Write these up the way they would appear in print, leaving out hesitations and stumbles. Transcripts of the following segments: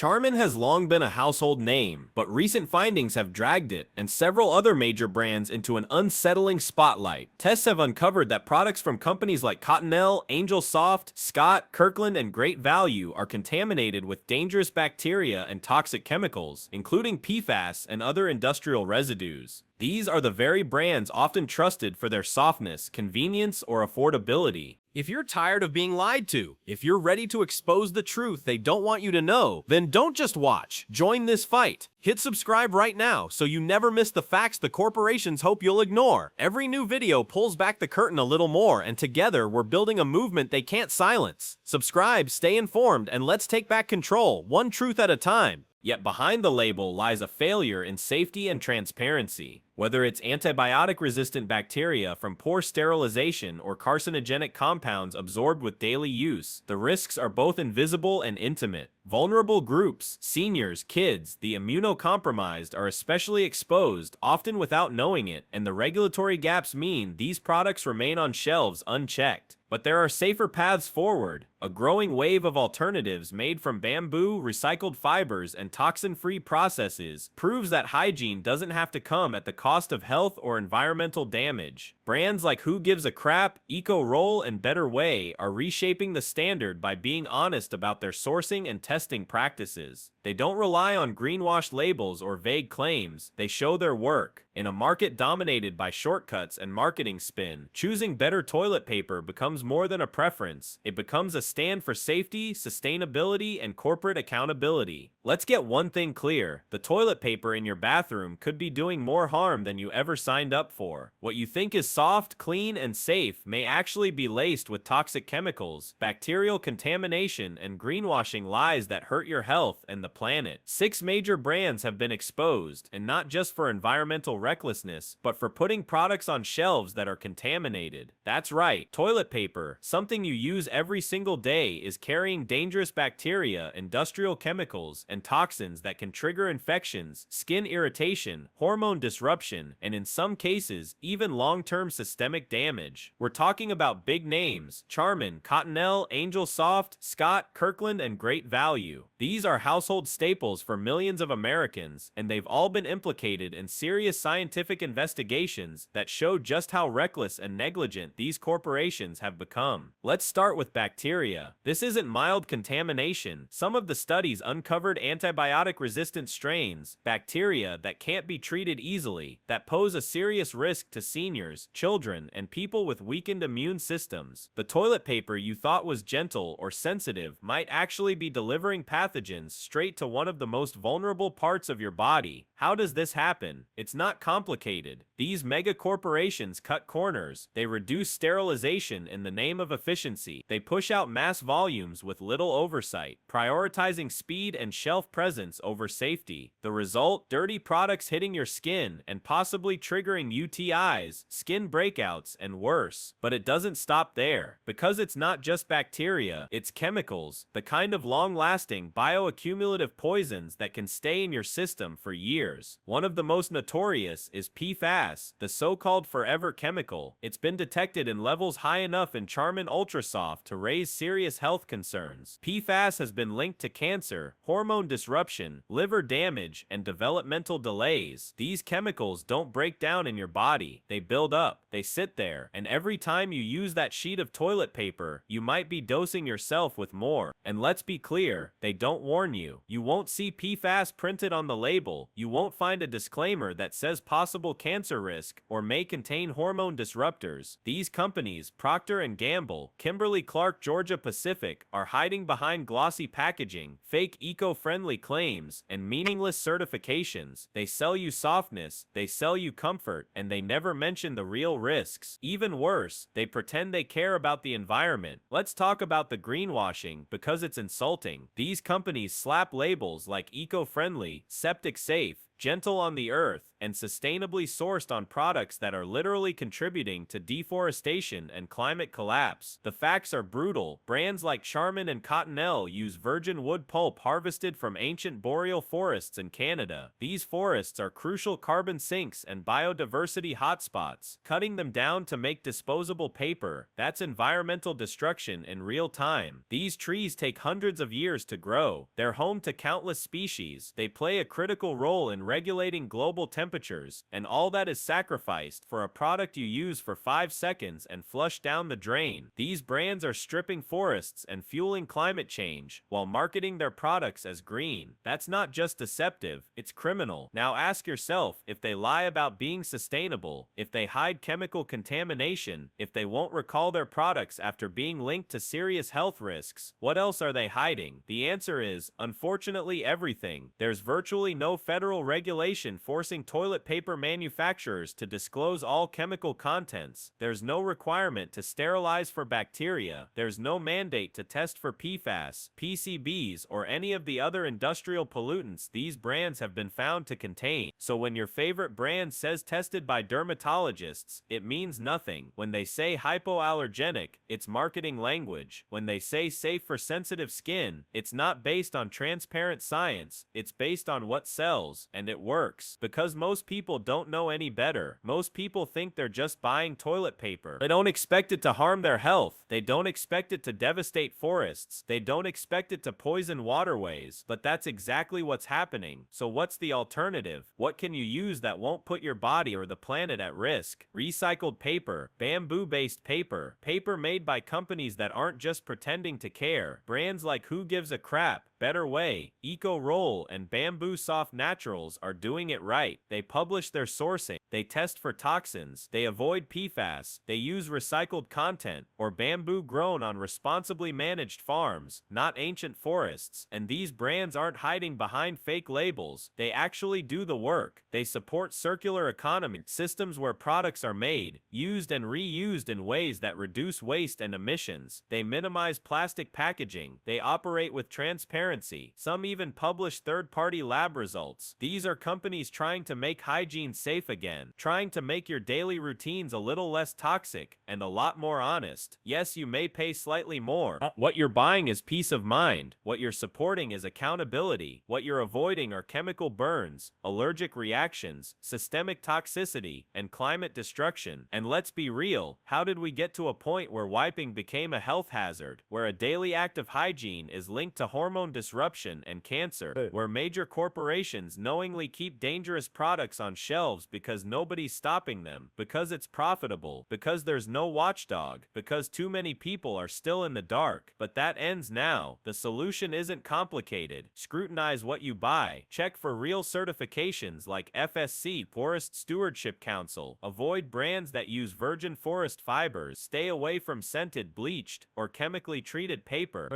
Charmin has long been a household name, but recent findings have dragged it and several other major brands into an unsettling spotlight. Tests have uncovered that products from companies like Cottonelle, Angel Soft, Scott, Kirkland, and Great Value are contaminated with dangerous bacteria and toxic chemicals, including PFAS and other industrial residues. These are the very brands often trusted for their softness, convenience, or affordability. If you're tired of being lied to, if you're ready to expose the truth they don't want you to know, then don't just watch. Join this fight. Hit subscribe right now so you never miss the facts the corporations hope you'll ignore. Every new video pulls back the curtain a little more, and together we're building a movement they can't silence. Subscribe, stay informed, and let's take back control, one truth at a time. Yet behind the label lies a failure in safety and transparency. Whether it's antibiotic-resistant bacteria from poor sterilization or carcinogenic compounds absorbed with daily use, the risks are both invisible and intimate. Vulnerable groups, seniors, kids, the immunocompromised are especially exposed, often without knowing it, and the regulatory gaps mean these products remain on shelves unchecked. But there are safer paths forward. A growing wave of alternatives made from bamboo, recycled fibers, and toxin-free processes proves that hygiene doesn't have to come at the cost of health or environmental damage. Brands like Who Gives a Crap, Eco-Roll, and Better Way are reshaping the standard by being honest about their sourcing and testing practices. They don't rely on greenwashed labels or vague claims, they show their work. In a market dominated by shortcuts and marketing spin, choosing better toilet paper becomes more than a preference. It becomes a stand for safety, sustainability, and corporate accountability. Let's get one thing clear. The toilet paper in your bathroom could be doing more harm than you ever signed up for. What you think is soft, clean, and safe may actually be laced with toxic chemicals, bacterial contamination, and greenwashing lies that hurt your health and the planet. 6 major brands have been exposed, and not just for environmental recklessness, but for putting products on shelves that are contaminated. That's right, toilet paper, something you use every single day, is carrying dangerous bacteria, industrial chemicals, and toxins that can trigger infections, skin irritation, hormone disruption, and in some cases, even long-term systemic damage. We're talking about big names: Charmin, Cottonelle, Angel Soft, Scott, Kirkland, and Great Value. These are household staples for millions of Americans, and they've all been implicated in serious scientific investigations that show just how reckless and negligent these corporations have become. Let's start with bacteria. This isn't mild contamination. Some of the studies uncovered antibiotic-resistant strains, bacteria that can't be treated easily, that pose a serious risk to seniors, children, and people with weakened immune systems. The toilet paper you thought was gentle or sensitive might actually be delivering pathogens straight to one of the most vulnerable parts of your body. How does this happen? It's not complicated. These mega corporations cut corners. They reduce sterilization in the name of efficiency. They push out mass volumes with little oversight, prioritizing speed and shelf presence over safety. The result? Dirty products hitting your skin and possibly triggering UTIs, skin breakouts, and worse. But it doesn't stop there. Because it's not just bacteria, it's chemicals, the kind of long-lasting bioaccumulative poisons that can stay in your system for years. One of the most notorious is PFAS, the so-called forever chemical. It's been detected in levels high enough in Charmin Ultra Soft to raise serious health concerns. PFAS has been linked to cancer, hormone disruption, liver damage, and developmental delays. These chemicals don't break down in your body. They build up, they sit there, and every time you use that sheet of toilet paper, you might be dosing yourself with more. And let's be clear, they don't warn you. You won't see PFAS printed on the label. You won't find a disclaimer that says possible cancer risk or may contain hormone disruptors. These companies, Procter & Gamble, Kimberly-Clark, Georgia-Pacific, are hiding behind glossy packaging, fake eco-friendly claims, and meaningless certifications. They sell you softness, they sell you comfort, and they never mention the real risks. Even worse, they pretend they care about the environment. Let's talk about the greenwashing, because it's insulting. These companies slap labels like eco-friendly, septic safe, gentle on the earth, and sustainably sourced on products that are literally contributing to deforestation and climate collapse. The facts are brutal. Brands like Charmin and Cottonelle use virgin wood pulp harvested from ancient boreal forests in Canada. These forests are crucial carbon sinks and biodiversity hotspots. Cutting them down to make disposable paper, that's environmental destruction in real time. These trees take hundreds of years to grow. They're home to countless species. They play a critical role in regulating global temperatures, and all that is sacrificed for a product you use for 5 seconds and flush down the drain. These brands are stripping forests and fueling climate change while marketing their products as green. That's not just deceptive, it's criminal. Now ask yourself, if they lie about being sustainable, if they hide chemical contamination, if they won't recall their products after being linked to serious health risks, what else are they hiding? The answer is, unfortunately, everything. There's virtually no federal regulation forcing toilet paper manufacturers to disclose all chemical contents. There's no requirement to sterilize for bacteria. There's no mandate to test for PFAS, PCBs, or any of the other industrial pollutants these brands have been found to contain. So when your favorite brand says tested by dermatologists, it means nothing. When they say hypoallergenic, it's marketing language. When they say safe for sensitive skin, it's not based on transparent science, it's based on what sells, and it works. Because most people don't know any better. Most people think they're just buying toilet paper. They don't expect it to harm their health. They don't expect it to devastate forests. They don't expect it to poison waterways. But that's exactly what's happening. So what's the alternative? What can you use that won't put your body or the planet at risk? Recycled paper, bamboo-based paper, paper made by companies that aren't just pretending to care. Brands like Who Gives a Crap, Better Way, Eco Roll, and Bamboo Soft Naturals are doing it right. They publish their sourcing, they test for toxins, they avoid PFAS, they use recycled content, or bamboo grown on responsibly managed farms, not ancient forests. And these brands aren't hiding behind fake labels. They actually do the work. They support circular economy systems where products are made, used and reused in ways that reduce waste and emissions. They minimize plastic packaging. They operate with transparency. Some even publish third-party lab results. These are companies trying to make hygiene safe again, trying to make your daily routines a little less toxic and a lot more honest. Yes, you may pay slightly more. What you're buying is peace of mind. What you're supporting is accountability. What you're avoiding are chemical burns, allergic reactions, systemic toxicity, and climate destruction. And let's be real, how did we get to a point where wiping became a health hazard, where a daily act of hygiene is linked to hormone disruption and cancer, where major corporations knowingly keep dangerous products on shelves because nobody's stopping them, because it's profitable, because there's no watchdog, because too many people are still in the dark? But that ends now. The solution isn't complicated. Scrutinize what you buy. Check for real certifications like FSC, Forest Stewardship Council. Avoid brands that use virgin forest fibers. Stay away from scented, bleached, or chemically treated paper.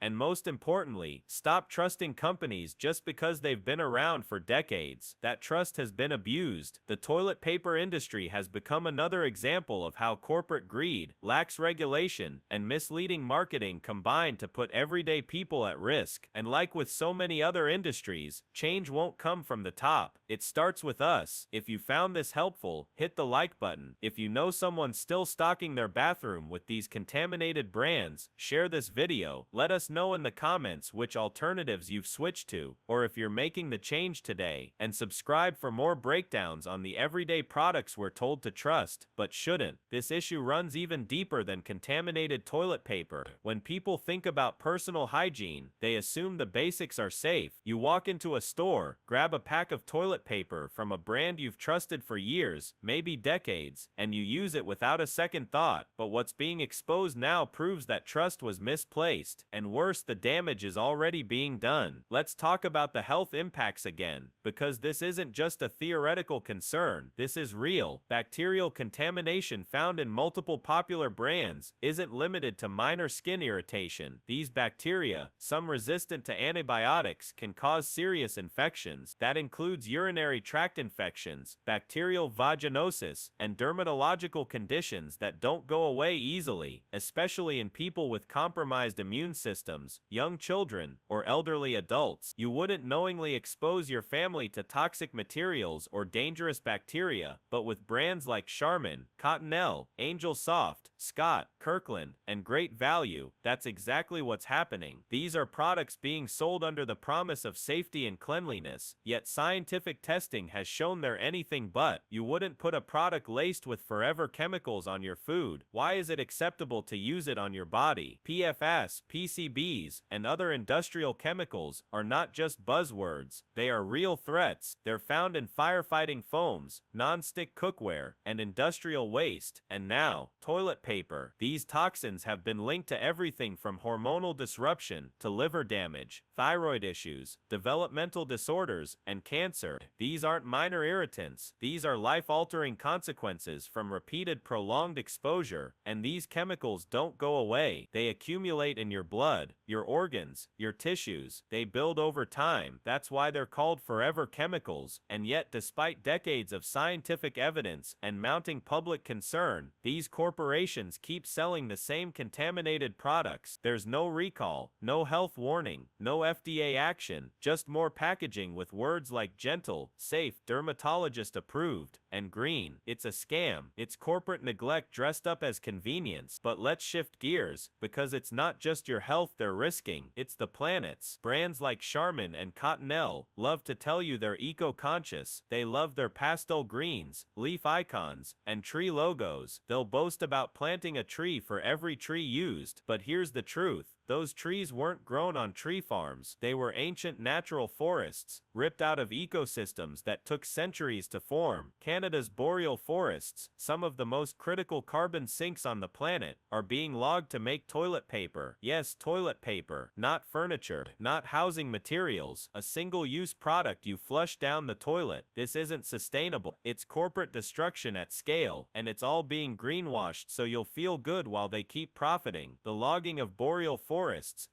And most importantly, stop trusting companies just because they've been around for decades. That trust has been abused. The toilet paper industry has become another example of how corporate greed, lax regulation, and misleading marketing combine to put everyday people at risk. And like with so many other industries, change won't come from the top. It starts with us. If you found this helpful, hit the like button. If you know someone still stocking their bathroom with these contaminated brands, share this video. Let us know in the comments which alternatives you've switched to, or if you're making the change today. And subscribe for more breakdowns on the everyday products we're told to trust, but shouldn't. This issue runs even deeper than contaminated toilet paper. When people think about personal hygiene, they assume the basics are safe. You walk into a store, grab a pack of toilet paper from a brand you've trusted for years, maybe decades, and you use it without a second thought. But what's being exposed now proves that trust was misplaced, and worse, the damage is already being done. Let's talk about the health impacts again, because this isn't just a theoretical concern. concern. This is real. Bacterial contamination found in multiple popular brands isn't limited to minor skin irritation. These bacteria, some resistant to antibiotics, can cause serious infections. That includes urinary tract infections, bacterial vaginosis, and dermatological conditions that don't go away easily, especially in people with compromised immune systems, young children, or elderly adults. You wouldn't knowingly expose your family to toxic materials or dangerous bacteria, but with brands like Charmin, Cottonelle, Angel Soft, Scott, Kirkland, and Great Value, that's exactly what's happening. These are products being sold under the promise of safety and cleanliness, yet scientific testing has shown they're anything but. You wouldn't put a product laced with forever chemicals on your food. Why is it acceptable to use it on your body? PFAS, PCBs, and other industrial chemicals are not just buzzwords. They are real threats. They're found in firefighting foams, non-stick cookware, and industrial waste. And now, toilet paper. These toxins have been linked to everything from hormonal disruption to liver damage, thyroid issues, developmental disorders, and cancer. These aren't minor irritants. These are life-altering consequences from repeated prolonged exposure, and these chemicals don't go away. They accumulate in your blood, your organs, your tissues. They build over time. That's why they're called forever chemicals. And yet, despite decades of scientific evidence and mounting public concern, these corporations keep selling the same contaminated products. There's no recall, no health warning, no FDA action, just more packaging with words like gentle, safe, dermatologist approved, and green. It's a scam. It's corporate neglect dressed up as convenience. But let's shift gears, because it's not just your health they're risking, it's the planet's. Brands like Charmin and Cottonelle love to tell you they're eco-conscious. They love their pastel greens, leaf icons, and tree logos. They'll boast about planting a tree for every tree used. But here's the truth. Those trees weren't grown on tree farms. They were ancient natural forests, ripped out of ecosystems that took centuries to form. Canada's boreal forests, some of the most critical carbon sinks on the planet, are being logged to make toilet paper. Yes, toilet paper, not furniture, not housing materials, a single-use product you flush down the toilet. This isn't sustainable. It's corporate destruction at scale, and it's all being greenwashed so you'll feel good while they keep profiting. The logging of boreal forests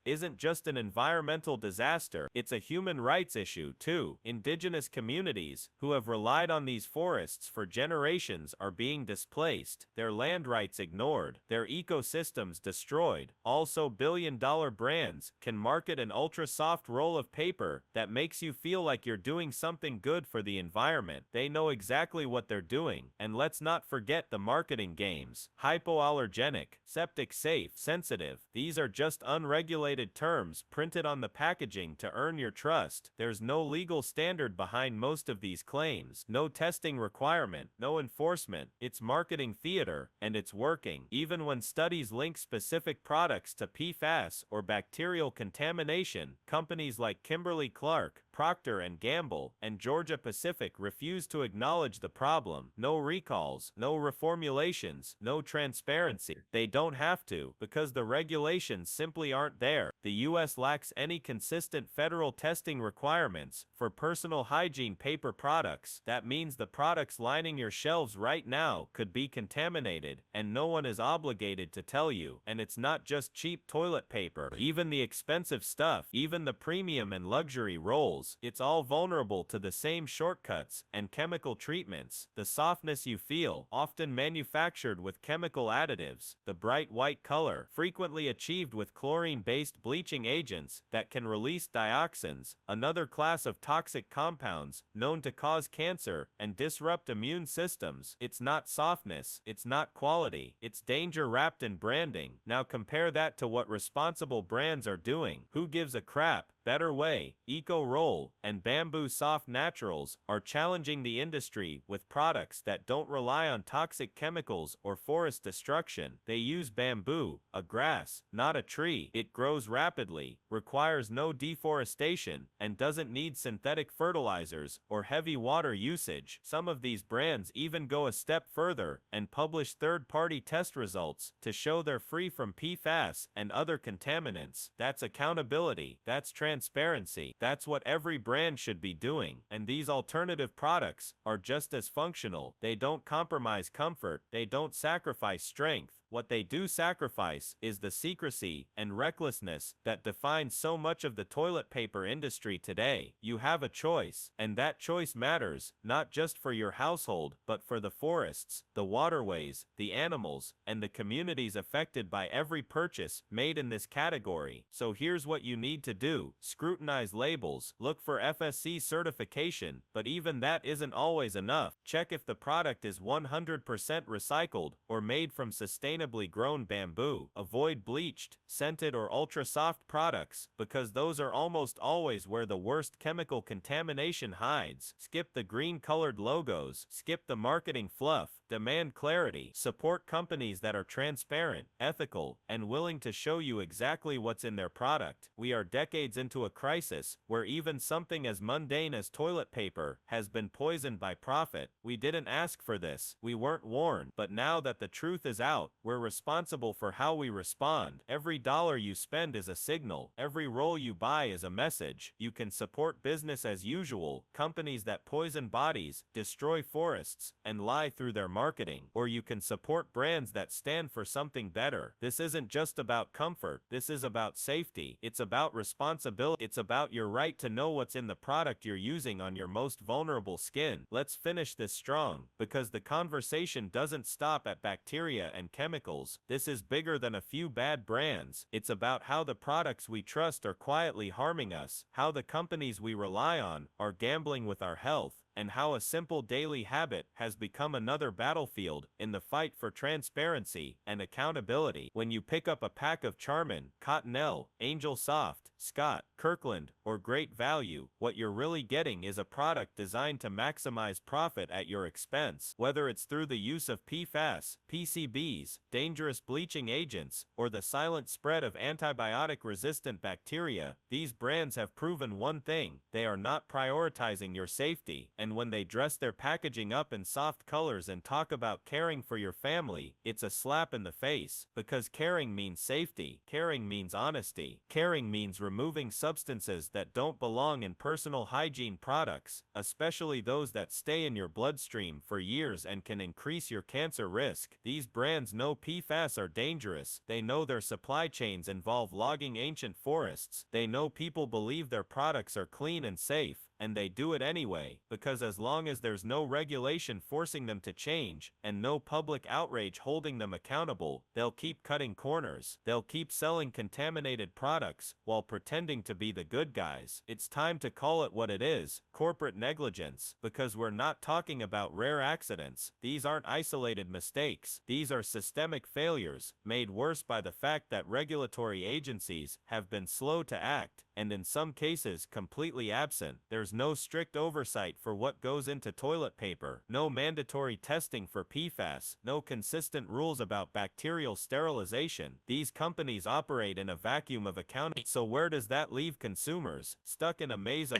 isn't just an environmental disaster, it's a human rights issue too. Indigenous communities, who have relied on these forests for generations, are being displaced, their land rights ignored, their ecosystems destroyed. Also, billion-dollar brands can market an ultra-soft roll of paper that makes you feel like you're doing something good for the environment. They know exactly what they're doing. And let's not forget the marketing games. Hypoallergenic, septic safe, sensitive. These are just unregulated terms printed on the packaging to earn your trust. There's no legal standard behind most of these claims. No testing requirement, no enforcement. It's marketing theater, and it's working. Even when studies link specific products to PFAS or bacterial contamination, companies like Kimberly-Clark, Procter & Gamble, and Georgia-Pacific refuse to acknowledge the problem. No recalls, no reformulations, no transparency. They don't have to, because the regulations simply aren't there. The US lacks any consistent federal testing requirements for personal hygiene paper products. That means the products lining your shelves right now could be contaminated, and no one is obligated to tell you. And it's not just cheap toilet paper. Even the expensive stuff, even the premium and luxury rolls, it's all vulnerable to the same shortcuts and chemical treatments. The softness you feel, often manufactured with chemical additives. The bright white color, frequently achieved with chlorine-based bleaching agents that can release dioxins, another class of toxic compounds known to cause cancer and disrupt immune systems. It's not softness, it's not quality, it's danger wrapped in branding. Now compare that to what responsible brands are doing. Who gives a crap? Better Way, Eco Roll, and Bamboo Soft Naturals are challenging the industry with products that don't rely on toxic chemicals or forest destruction. They use bamboo, a grass, not a tree. It grows rapidly, requires no deforestation, and doesn't need synthetic fertilizers or heavy water usage. Some of these brands even go a step further and publish third-party test results to show they're free from PFAS and other contaminants. That's accountability. That's transparency. transparency. That's what every brand should be doing. And these alternative products are just as functional. They don't compromise comfort. They don't sacrifice strength. What they do sacrifice is the secrecy and recklessness that defines so much of the toilet paper industry today. You have a choice, and that choice matters, not just for your household, but for the forests, the waterways, the animals, and the communities affected by every purchase made in this category. So here's what you need to do. Scrutinize labels, look for FSC certification, but even that isn't always enough. Check if the product is 100% recycled or made from sustainable grown bamboo. Avoid bleached, scented, or ultra-soft products, because those are almost always where the worst chemical contamination hides. Skip the green-colored logos. Skip the marketing fluff. Demand clarity. Support companies that are transparent, ethical, and willing to show you exactly what's in their product. We are decades into a crisis where even something as mundane as toilet paper has been poisoned by profit. We didn't ask for this. We weren't warned. But now that the truth is out, we're responsible for how we respond. Every dollar you spend is a signal. Every roll you buy is a message. You can support business as usual, companies that poison bodies, destroy forests, and lie through their marketing. Or you can support brands that stand for something better. This isn't just about comfort. This is about safety. It's about responsibility. It's about your right to know what's in the product you're using on your most vulnerable skin. Let's finish this strong, because the conversation doesn't stop at bacteria and chemicals. This is bigger than a few bad brands. It's about how the products we trust are quietly harming us, how the companies we rely on are gambling with our health, and how a simple daily habit has become another battlefield in the fight for transparency and accountability. When you pick up a pack of Charmin, Cottonelle, Angel Soft, Scott, Kirkland, or Great Value, what you're really getting is a product designed to maximize profit at your expense. Whether it's through the use of PFAS, PCBs, dangerous bleaching agents, or the silent spread of antibiotic-resistant bacteria, these brands have proven one thing: they are not prioritizing your safety. And when they dress their packaging up in soft colors and talk about caring for your family, it's a slap in the face. Because caring means safety. Caring means honesty. Caring means removing substances that don't belong in personal hygiene products, especially those that stay in your bloodstream for years and can increase your cancer risk. These brands know PFAS are dangerous. They know their supply chains involve logging ancient forests. They know people believe their products are clean and safe, and they do it anyway, because as long as there's no regulation forcing them to change, and no public outrage holding them accountable, they'll keep cutting corners. They'll keep selling contaminated products while pretending to be the good guys. It's time to call it what it is: corporate negligence. Because we're not talking about rare accidents. These aren't isolated mistakes. These are systemic failures, made worse by the fact that regulatory agencies have been slow to act, and in some cases completely absent. There's no strict oversight for what goes into toilet paper, no mandatory testing for PFAS, no consistent rules about bacterial sterilization. These companies operate in a vacuum of accounting. So where does that leave consumers? Stuck in a maze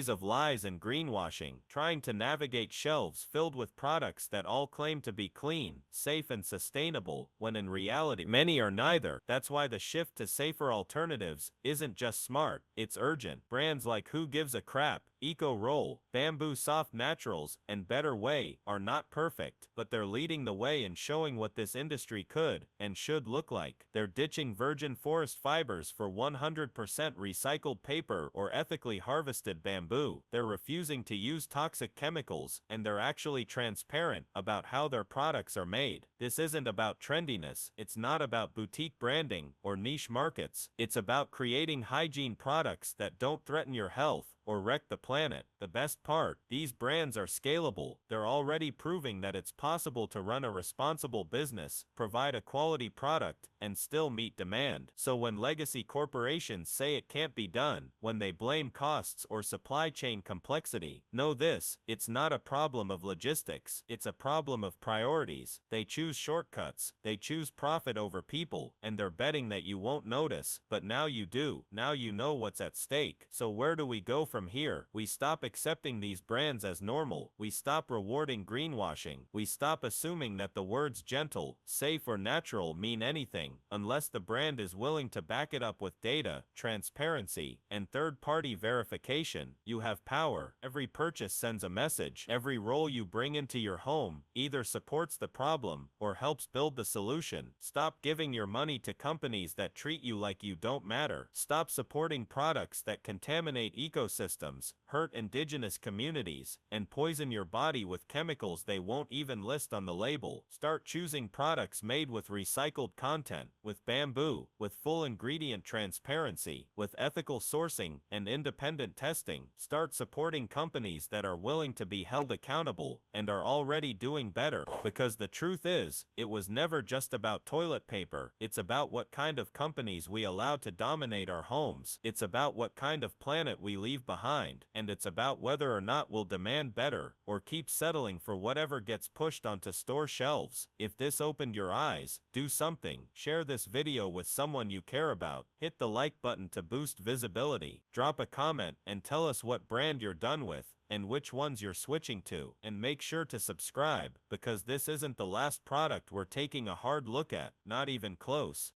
of lies and greenwashing, trying to navigate shelves filled with products that all claim to be clean, safe, and sustainable, when in reality many are neither. That's why the shift to safer alternatives isn't just smart, it's urgent. Brands like Who Gives a Crap, Eco Roll, Bamboo Soft Naturals, and Better Way are not perfect, but they're leading the way in showing what this industry could and should look like. They're ditching virgin forest fibers for 100% recycled paper or ethically harvested bamboo. They're refusing to use toxic chemicals, and they're actually transparent about how their products are made. This isn't about trendiness. It's not about boutique branding or niche markets. It's about creating hygiene products that don't threaten your health or wreck the planet. The best part, these brands are scalable. They're already proving that it's possible to run a responsible business, provide a quality product, and still meet demand. So when legacy corporations say it can't be done, when they blame costs or supply chain complexity, know this: it's not a problem of logistics, it's a problem of priorities. They choose shortcuts, they choose profit over people, and they're betting that you won't notice, but now you do. Now you know what's at stake. So where do we go from here? We stop accepting these brands as normal. We stop rewarding greenwashing. We stop assuming that the words gentle, safe, or natural mean anything, unless the brand is willing to back it up with data, transparency, and third-party verification. You have power. Every purchase sends a message. Every roll you bring into your home either supports the problem or helps build the solution. Stop giving your money to companies that treat you like you don't matter. Stop supporting products that contaminate ecosystems, hurt indigenous communities, and poison your body with chemicals they won't even list on the label. Start choosing products made with recycled content, with bamboo, with full ingredient transparency, with ethical sourcing and independent testing. Start supporting companies that are willing to be held accountable and are already doing better, because the truth is, it was never just about toilet paper. It's about what kind of companies we allow to dominate our homes. It's about what kind of planet we leave behind, and it's about whether or not we'll demand better or keep settling for whatever gets pushed onto store shelves. If this opened your eyes, do something. Share this video with someone you care about. Hit the like button to boost visibility. Drop a comment and tell us what brand you're done with and which ones you're switching to. And make sure to subscribe, because this isn't the last product we're taking a hard look at, not even close.